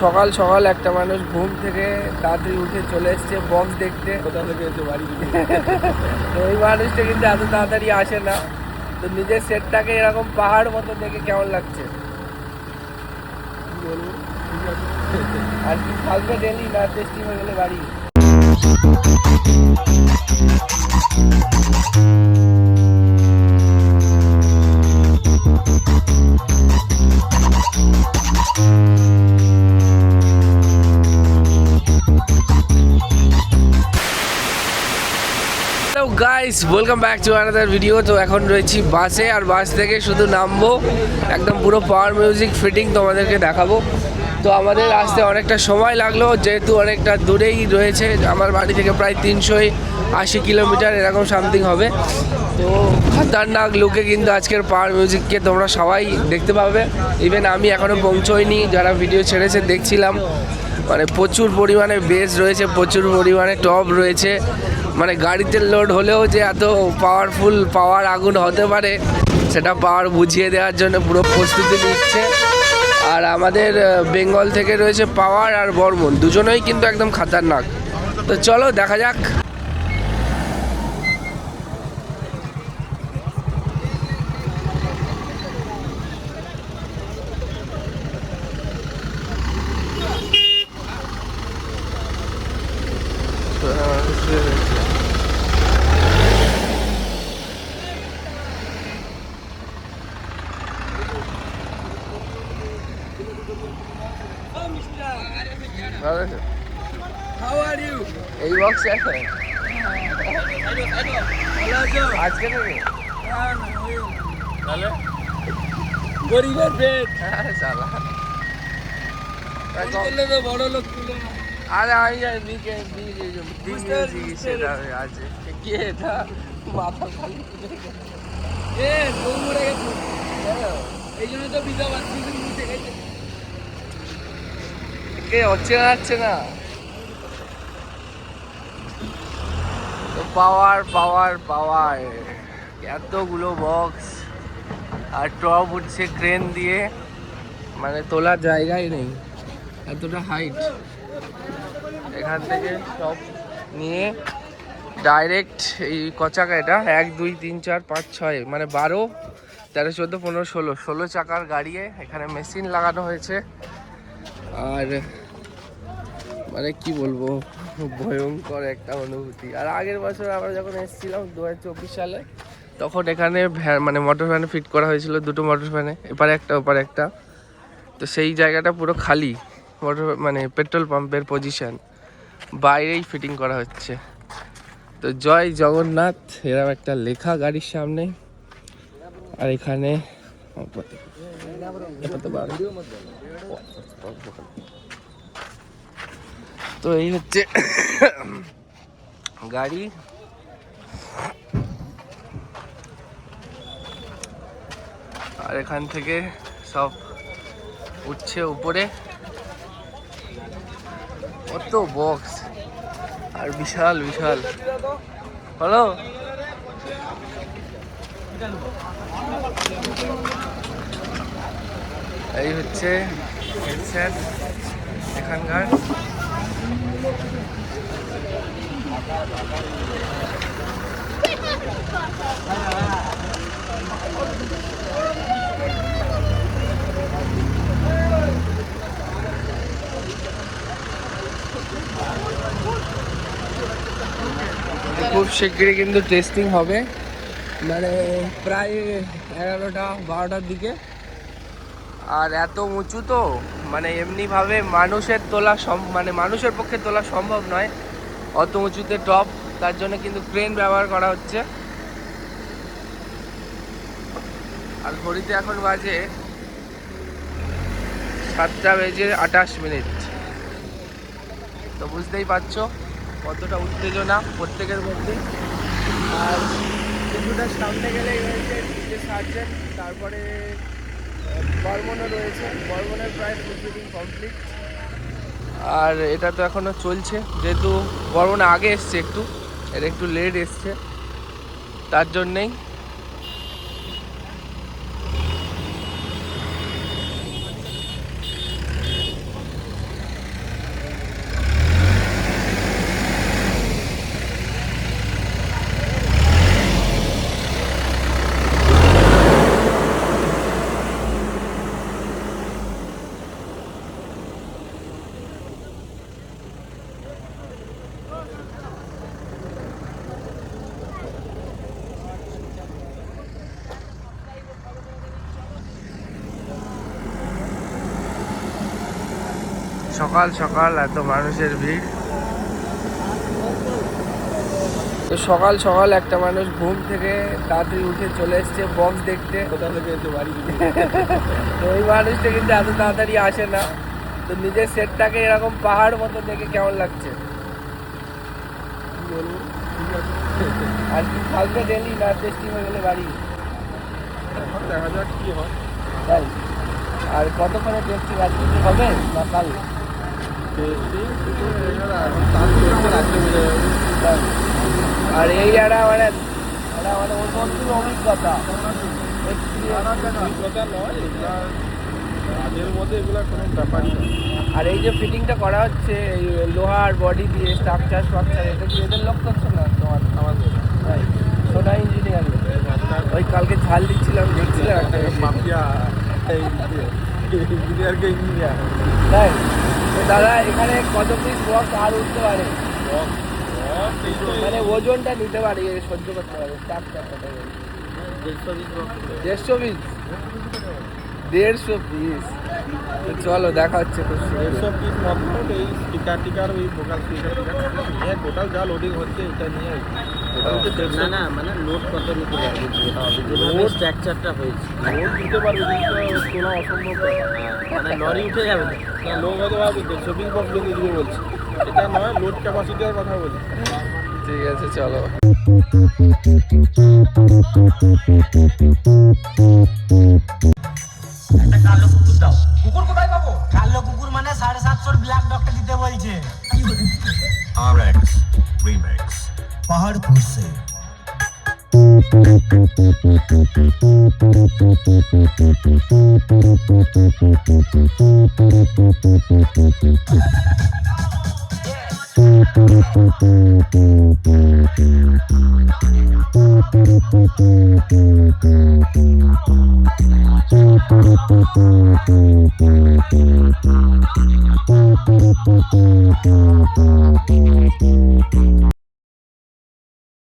সকাল সকাল একটা মানুষ ঘুম থেকে তাড়াতাড়ি উঠে চলে এসছে বক্স দেখতে। কোথা থেকে এসে বাড়ি তো ওই মানুষটা কিন্তু এত তাড়াতাড়ি আসে না। তো নিজের সেটটাকে এরকম পাহাড় মতো দেখে কেমন লাগছে? আর কি থাকবে ডেলি না টেস্টিং হয়ে গেলে বাড়ি? Guys welcome back to another video. তো এখন রয়েছি বাসে, আর বাস থেকে শুধু নামবো, একদম পুরো পাওয়ার মিউজিক ফিটিং তোমাদেরকে দেখাবো। তো আমাদের আসতে অনেকটা সময় লাগলো, যেহেতু অনেকটা দূরেই রয়েছে। আমার বাড়ি থেকে প্রায় 380 কিলোমিটার এরকম সামথিং হবে। তো খতরনাক লুকে কিন্তু আজকের পাওয়ার মিউজিককে তোমরা সবাই দেখতে পাবে। ইভেন আমি এখনও পৌঁছোইনি, যারা ভিডিও ছেড়েছে দেখছিলাম, মানে প্রচুর পরিমাণে বেস রয়েছে, প্রচুর পরিমাণে টপ রয়েছে। মানে গাড়িতে লোড হলেও যে এত পাওয়ারফুল পাওয়ার আগুন হতে পারে সেটা পাওয়ার বুঝিয়ে দেওয়ার জন্য পুরো প্রস্তুতি নিচ্ছে। আর আমাদের বেঙ্গল থেকে রয়েছে পাওয়ার আর বর্মন, দুজনেই কিন্তু একদম খতরনাক। তো চলো দেখা যাক। How are you? এই বক্স আজকে থেকে তাহলে গরিবের পেট সালা করলে তো বড় লোক তুলে না। আরে আমি জানি সেটা আছে কি এটা মাথা খালি এ বউ মরে গেছে, এই জন্য তো বিধবা বাচ্চা মুছে গেছে। কে হচ্ছে না যাচ্ছে না। তো পাওয়ার পাওয়ার পাওয়ার এতগুলো বক্স আর টপ উঠছে ক্রেন দিয়ে, মানে তোলার জায়গাই নেই, এতটা হাইট। এখান থেকে সব নিয়ে ডাইরেক্ট এই কচাকা, এটা 1 2 3 4 5 6 মানে 12 13 14 15 16 চাকার গাড়ি। এখানে মেশিন লাগানো হয়েছে। আর মানে কি বলবো, ভয়ঙ্কর একটা অনুভূতি। আর আগের বছর আমরা যখন এসেছিলাম 2024 সালে, তখন এখানে মানে মোটর ভ্যানে ফিট করা হয়েছিল, দুটো মোটর ভ্যানে, এপারে একটা ওপারে একটা। তো সেই জায়গাটা পুরো খালি, মোটর মানে পেট্রোল পাম্পের পজিশন, বাইরেই ফিটিং করা হচ্ছে। তো জয় জগন্নাথ এরকম একটা লেখা গাড়ির সামনে। আর এখানে তো এই হচ্ছে গাড়ি। আর এখান থেকে সব উঠছে উপরে, কত বক্স আর বিশাল বিশাল। হ্যালো, এই হচ্ছে হেডসেট এখানকার। খুব শিগগিরই কিন্তু টেস্টিং হবে, মানে প্রায় 11টা 12টার দিকে। আর এত উঁচু তো, মানে এমনিভাবে মানুষের তোলা মানে মানুষের পক্ষে তোলা সম্ভব নয় অত উঁচুতে টপ। তার জন্য কিন্তু ক্রেন ব্যবহার করা হচ্ছে। আর ঘড়িতে এখন বাজে 7:28। তো বুঝতেই পারছো কতটা উত্তেজনা প্রত্যেকের মধ্যে। আর কিছুটা সামনে গেলেই রয়েছে সার্জেন্ট, তারপরে বর্মনও রয়েছে। বর্মনের প্রায় ফুল ফিটিং কমপ্লিট। আর এটা তো এখনও চলছে, যেহেতু বর্মন আগে এসছে, এটা একটু লেট এসছে, তার জন্যেই। সকাল সকাল এত মানুষের ভিড়। তো সকাল সকাল একটা মানুষ ঘুম থেকে তাড়াতাড়ি উঠে চলে এসছে বক্স দেখতে। কোথা থেকে এসে বাড়ি দিকে তো ওই মানুষটা কিন্তু এত তাড়াতাড়ি আসে না। তো নিজের সেটটাকে এরকম পাহাড় মতো দেখে কেমন লাগছে? কি বলবো, ঠিক আছে। আর কি থাকবে ডেলি না টেস্টিং হয়ে গেলে বাড়ি? এখন দেখা যাক কি হয়। তাই? আর কতক্ষণে টেস্টিং আজকে কি হবে না কাল? এখন তার রাত্রে বোঝা যাবে। তাই। আর এই একটা মানে অন্য অভিজ্ঞতা অভিজ্ঞতা নয়, এগুলা কাজের মধ্যে এগুলা কোনো ব্যাপারই না। আর এই যে ফিটিংটা করা হচ্ছে এই লোহার বডি দিয়ে স্ট্রাকচার এটা কি এদের লোক করছে না তোমার? আমাদের তাই সোনা ইঞ্জিনিয়ার ওই কালকে ঝাল দিচ্ছিলাম দেখছিলাম একটা মাফিয়া ইঞ্জিনিয়ারকে ইঞ্জিনিয়ার তাই। তো দাদা এখানে কত পিস বক্স আর উঠতে পারে? মানে ওজনটা নিতে পারে, সহ্য করতে পারে স্ট্রাকচারটা? 150 পিস 150 পিস। তো চলো দেখা হচ্ছে খুব সুন্দর। 150 পিস মতলব এই স্পিকার ওই ভোকাল স্পিকার নিয়ে টোটাল যা লোডিং হচ্ছে এটা নিয়ে না না মানে লোড কত নিতে পারবে, লোড স্ট্রাকচারটা হয়েছে লোড দিতে পারবে কিন্তু তোলা অসম্ভব মানে লরি উঠে যাবে না। না। লোক হয়তো ভাবে 150 পিস বক্স লোকে দিয়ে বলছে, এটা নয়, লোড ক্যাপাসিটির কথা বলি। ঠিক আছে চলো। কালো কুকুর দাও। কুকুর কোথায় পাবো? কালো কুকুর মানে 750 ব্ল্যাক ডগটা দিতে বলছে। RX Remix পাহাড়পুর সে